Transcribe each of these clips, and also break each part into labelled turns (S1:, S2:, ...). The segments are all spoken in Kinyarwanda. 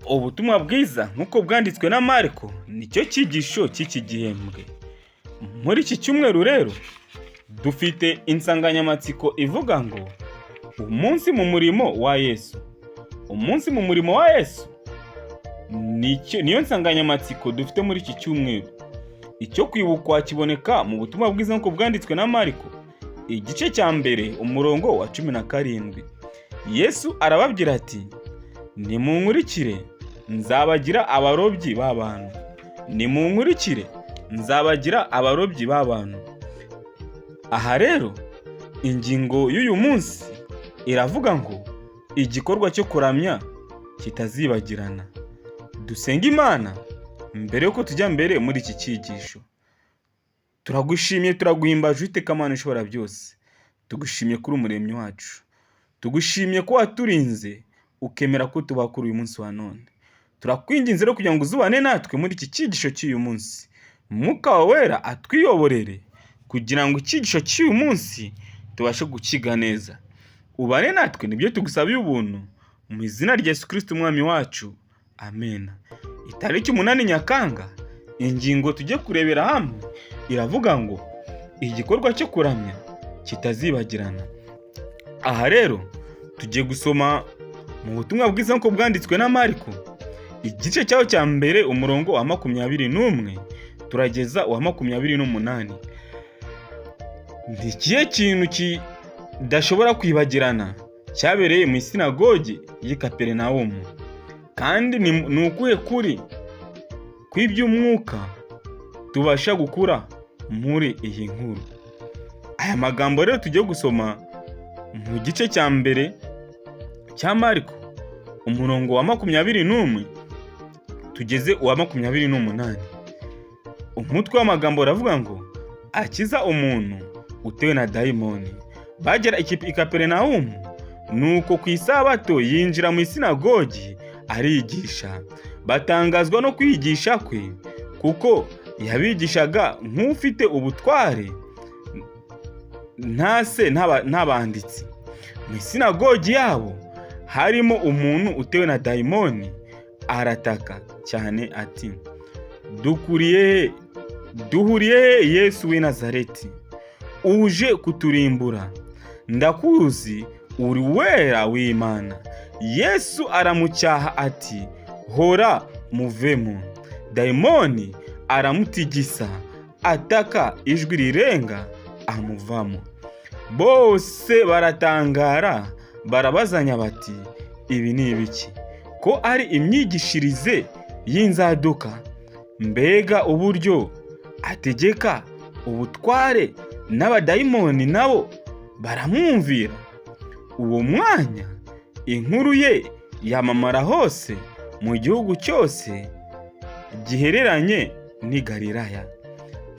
S1: Ubutumwa bwiza nk'uko bwanditswe na Mariko nicyo cyigisho cy'iki gihembwe. Muri iki cyumweru rero dufite insanganyamatsiko ivuga ngo umunsi mu murimo wa Yesu. Umunsi mu murimo wa Yesu niyo nsanganyamatsiko dufite muri iki cyumweru. Icyo kwibukwa kiboneka mu butumwa bwiza nk'uko bwanditswe na Mariko igice cya mbere umurongo wa 17. Yesu arababwira ati, nimunkurikire nzabagira abarobyi b'abantu. Nimunkurikire nzabagira abarobyi b'abantu. Aha rero ingingo y'uyu munsi iravuga ngo igikorwa cyo kuramya kitazibagirana. Dusenga Imana mbere yuko tujya mbere muri iki cyigisho. Turagushimiye, turaguhimbaje Uwiteka Mana ishobora byose. Tugushimiye kuri umuremyi wacu. Tugushimiye ko waturinze ukemera ko tuba kuri uyu munsi wa none. Turakwinginze rero kugira ngo uzubane natwe muri iki cyigisho cy'uyu munsi. Mwuka wawe wera atwiyoborere kugira ngo icyigisho cy'uyu munsi tubashe gukiga neza. Ubane natwe nibyo tugusabiye ubuntu mu izina rya Yesu Kristo umwami wacu. Amen. Itariki 8 Nyakanga ingingo tujye kurebera hamwe iravuga ngo igikorwa cyo kuramya kitazibagirana. Aha rero tugiye gusoma mu butumwa bwiza nk'uko bwanditswe na Mariko igice cyaho cya mbere umurongo wa 21 turageza wa 28. Ndikiye kintu kidashobora kwibagirana cyabereye mu sinagogi y'i Kaperinawumu, kandi ni ukuhe kuri kw'iby'umwuka tubasha gukura muri iyi nkuru. Aya magambo rero tugiye gusoma mu gice cya mbere cya Mariko umurongo wa 21 tugeze uwa 28. Umutwe w'amagambo uravuga ngo akiza umuntu utewe na dayimoni. Bagera i Kaperinawumu, nuko ku isabato yinjira mu sinagogi arigisha. Batangazwa no kwigisha kwe, kuko yabigishaga nk'ufite ubutware ntase n'abanditsi. Mu sinagogi yabo harimo umuntu utewe na dayimoni. Arataka cyane ati, duhuriye Yesu w'i Nazareti, uje kuturimbura? Ndakuzi, uri wera w'Imana. Yesu aramucyaha ati, hora muvemo. Dayimoni aramutigisa, ataka ijwi rirenga, amuvamo. Bose baratangara, barabazanya bati, ibi ni ibiki? Ko ari imyigishirize y'inzaduka? Mbega uburyo ategeka ubutware, n'abadayimoni nabo baramwumvira. Uwo mwanya inkuru ye yamamara hose mu gihugu cyose gihereranye n'i Galilaya.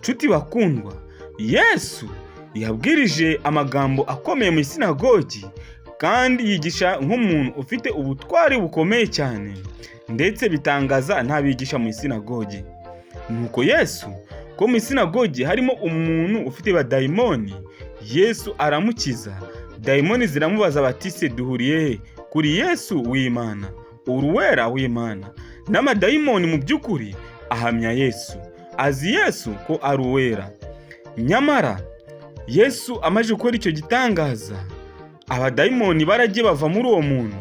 S1: Nshuti bakundwa, Yesu yabwirije amagambo akomeye mu sinagogi, kandi yigisha nk'umuntu ufite ubutwari bukomeye cyane, ndetse bitangaza ntabigisha mu sinagogi. Nuko Yesu ko mu sinagogi harimo umuntu ufite badayimoni, Yesu aramukiza. Dayimoni ziramubaza bati, se duhuriye he? Kuri Yesu w'Imana, uri wera w'Imana. N'amadayimoni mu by'ukuri ahamya Yesu, azi Yesu ko ari uwera. Nyamara Yesu amaze gukora icyo gitangaza, abadayimoni baragiye bava muri uwo muntu,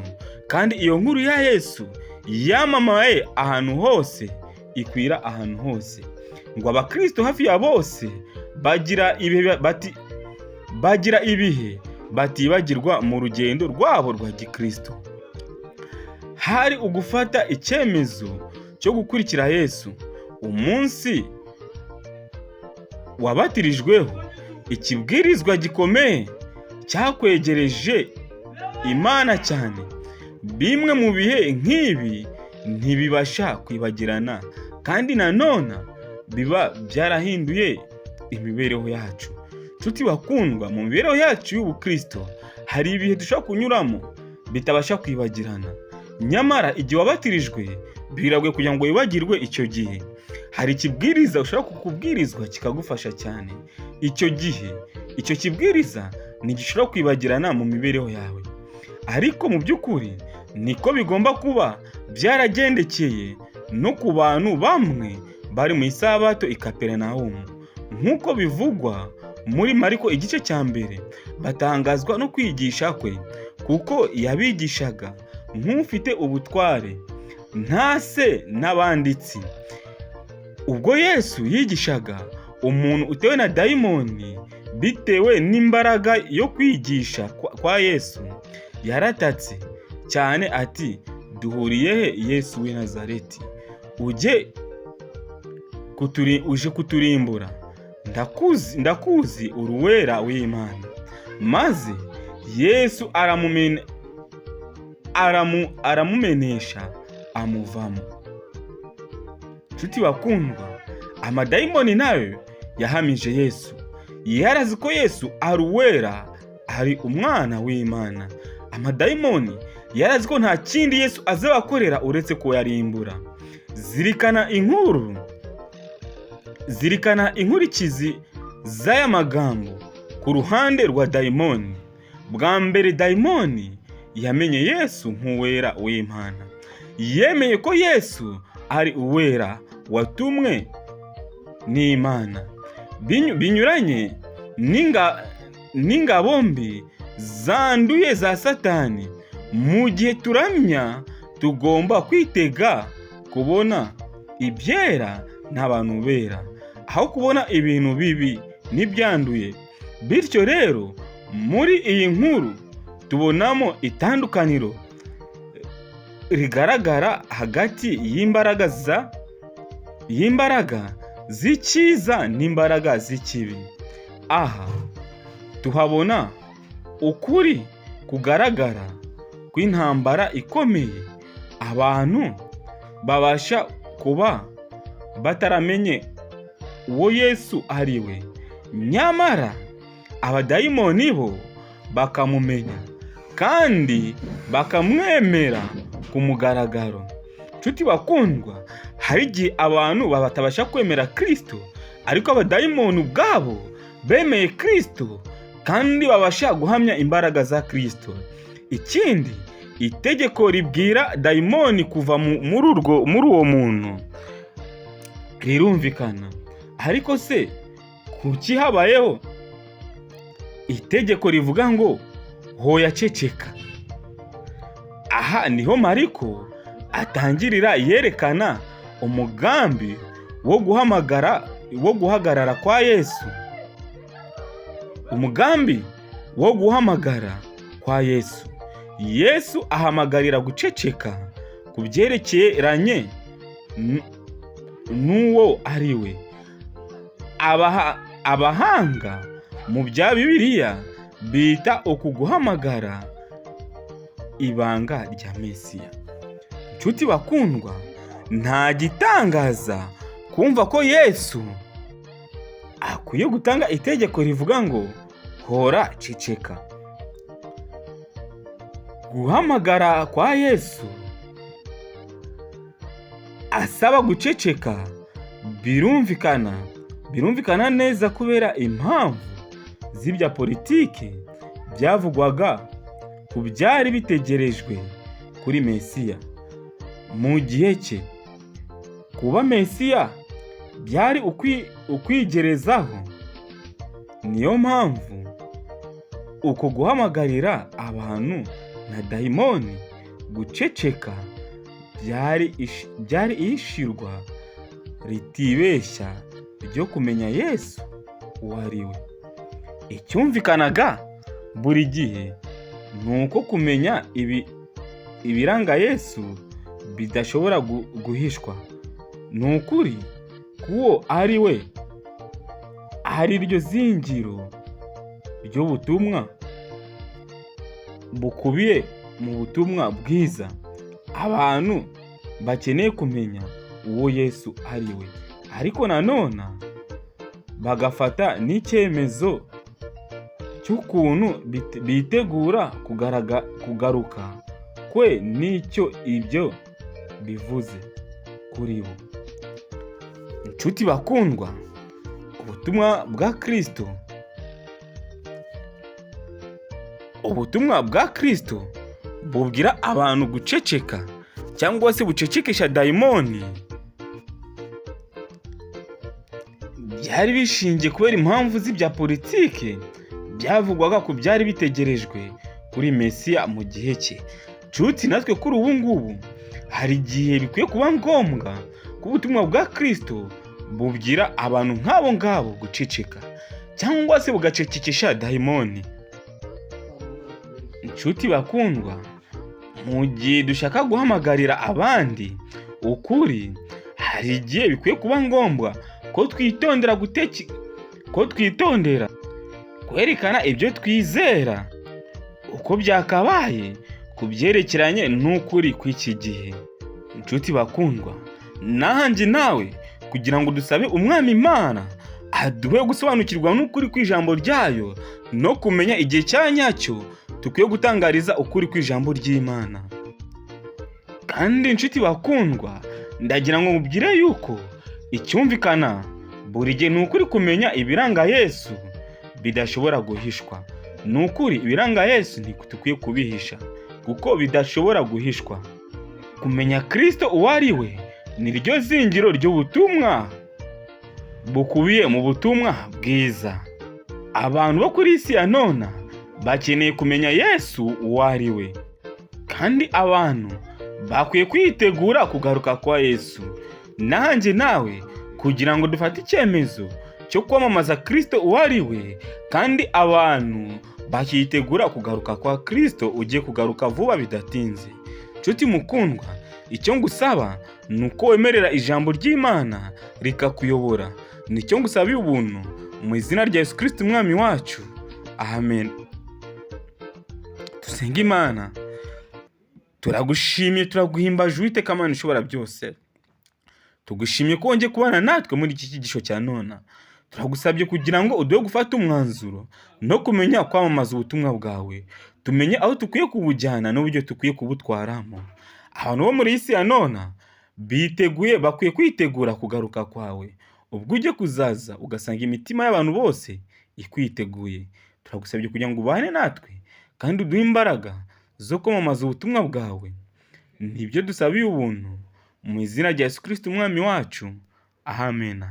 S1: kandi iyo nkuru ya Yesu yamamaye ahantu hose, ikwira ahantu hose. Ngo abakristo hafi ya bose bagira ibihe batibagirwa mu rugendo rwabo rwa gikristo. Hari ugufata icyemezo cyo gukurikira Yesu. Umunsi wabatirijweho ikibwirizwa gikomeye cyakwegereje Imana cyane. Bimwe mu bihe nk'ibi ntibibasha kwibagirana, kandi nanone biba byarahinduye imibereho yacu. Nshuti bakundwa, mu mibereho yacu y'ubukristo hari ibihe dushobora kunyuramo bitabasha kwibagirana. Nyamara igihe wabatirijwe biragwe kugira ngo wibagirwe icyo gihe. Hari ikibwiriza ushobora kukubwirizwa kikagufasha cyane. Icyo gihe icyo kibwiriza ntigishobora kwibagirana mu mibereho yawe. Ariko mu by'ukuri niko bigomba kuba byaragendekeye no ku bantu bamwe bari mu isabato i Kaperinawumu. Nk'uko bivugwa muri Mariko igice cya mbere, batangazwa no kwigisha kwe, kuko yabigishaga nk'ufite ubutware, ntase n'abanditsi. Ubwo Yesu yigishaga, umuntu utewe na dayimoni bitewe n'imbaraga yo kwigisha kwa Yesu yaratatse cyane ati, duhuriye he Yesu w'i Nazareti? Uje kuturimbura? Ndakuzi uri uwera w'Imana. Maze Yesu aramumenesha amuvamo. Nshuti bakundwa, amadayimoni nayo yahamije Yesu. Yarazi ko Yesu ari uwera, ari umwana w'Imana. Amadayimoni yarazi ko nta kindi Yesu azabakorera uretse ko yarimbura. Zirikana inkurikizi z'aya magambo ku ruhande rwa dayimoni. Bwa mbere dayimoni yamenye Yesu nk'uwera w'Imana. Yemeye ko Yesu ari uwera watumwe n'Imana, binyuranye n'ingabo mbi zanduye za Satani. Mu gihe turamya, tugomba kwitega kubona ibyera n'abantu bera, aho kubona ibintu bibi n'ibyanduye. Bityo rero muri iyi nkuru tubonamo itandukaniro rigaragara hagati y'imbaraga z'icyiza n'imbaraga z'ikibi. Aha tuhabona ukuri kugaragara kw'intambara ikomeye. Abantu babasha kuba bataramenye uwo Yesu ari we, nyamara abadayimoni bo bakamumenya kandi bakamwemera ku mugaragaro. Nshuti bakundwa, hari igihe abantu batabasha kwemera Kristo, ariko abadayimoni ubwabo bemeye Kristo kandi babasha guhamya imbaraga za Kristo. Ikindi, itegeko ribwira dayimoni kuva muri uwo muntu rirumvikana. Ariko se kuki habayeho itegeko rivuga ngo hoya ceceka? Aha niho Mariko atangirira yerekana umugambi wo guhagarara kwa Yesu. Umugambi wo guhamagara kwa Yesu. Yesu ahamagarira guceceka ku byerekeranye n'uwo ari we. Abahanga mu bya Bibiliya bita uku guhamagara ibanga rya Mesiya. Nshuti bakundwa, nta gitangaza kumva ko Yesu akwiye gutanga itegeko rivuga ngo hora ceceka. Guhamagara kwa Yesu asaba guceceka birumvikana neza kubera impamvu z'ibya politike byavugwaga ku byari bitegerejwe kuri Mesiya mu gihe cye. Kuba Mesiya byari ukwigerezaho. Niyo mpamvu uko guhamagarira abantu na dayimoni guceceka byari ishirwa ritibeshya ryo kumenya Yesu uwo ari we. Icyumvikanaga buri gihe ni uko kumenya ibiranga Yesu bidashobora guhishwa. Ni ukuri kuwo ari we ari ryo zingiro ry'ubutumwa bukubiye mu butumwa bwiza. Abantu bakeneye kumenya uwo Yesu ari we, ariko nanone bagafata n'icyemezo cy'ukuntu bitegura kugaruka kwe n'icyo ibyo bivuze kuri bo. Inshuti bakundwa, ubutumwa bwa Kristo bubwira abantu guceceka cyangwa se bucecekesha dayimoni byari bishingiye kubera impamvu z'ibya politike byavugwaga ko byari bitegerejwe kuri Mesiya mu gihe cye. Nshuti, natwe kuri ubu ngubu hari igihe bikwiye kuba ngombwa ko ubutumwa bwa Kristo bubwira abantu nk'abo ngabo guceceka cyangwa se bugacecekesha dayimoni. Nshuti bakundwa, mu gihe dushaka guhamagarira abandi ukuri, hari igihe bikwiye kuba ngombwa ko twitondera kwerekana ibyo twizera uko byakabaye ku byerekeranye n'ukuri kw'iki gihe. Nshuti bakundwa, nanjye nawe kugira ngo dusabe Umwami Imana aduhe gusobanukirwa n'ukuri kw'ijambo ryayo no kumenya igihe cya nyacyo dukwiye gutangariza ukuri kw'ijambo ry'Imana. Kandi nshuti bakundwa, ndagira ngo mubwire yuko icyumvikana buri gihe ni ukuri kumenya ibiranga Yesu bidashobora guhishwa. Ni ukuri ibiranga Yesu ntitukwiye kubihisha kuko bidashobora guhishwa. Kumenya Kristo uwo ari we ni ryo zingiro ry'ubutumwa bukubiye mu butumwa bwiza. Abantu bo kuri isi ya none bakeneye kumenya Yesu uwo ari we, kandi abantu bakwiye kwitegura kugaruka kwa Yesu. Nanjye nawe kugira ngo dufate icyemezo cyo kwamamaza Kristo uwo ari we, kandi abantu bakitegura kugaruka kwa Kristo ugiye kugaruka vuba bidatinze. Nshuti mukundwa, icyo ngusaba ni uko wemerera ijambo ry'Imana rikakuyobora. Nicyo ngusabiye ubuntu mu izina rya Yesu Kristo Umwami wacu, amen. Dusenga. Imana, turagushimiye, turaguhimbaje Uwiteka Mana ushobora byose. Tugushimiye ko wongeye kubana natwe muri iki cyigisho cya none. Turagusabye kugira ngo uduhe gufata umwanzuro no kumenya kwamamaza ubutumwa bwawe, tumenye aho tukwiye kubujyana n'uburyo tukwiye kubutwaramo. Abantu bo muri isi ya none bakwiye kwitegura kugaruka kwawe, ubwo ujye kuzaza ugasanga imitima y'abantu bose ikwiteguye. Turagusabye kugira ngo ubane natwe kandi uduhe imbaraga zo kwamamaza ubutumwa bwawe. Nibyo dusabiye ubuntu mu izina rya Yesu Kristo Umwami wacu, amen.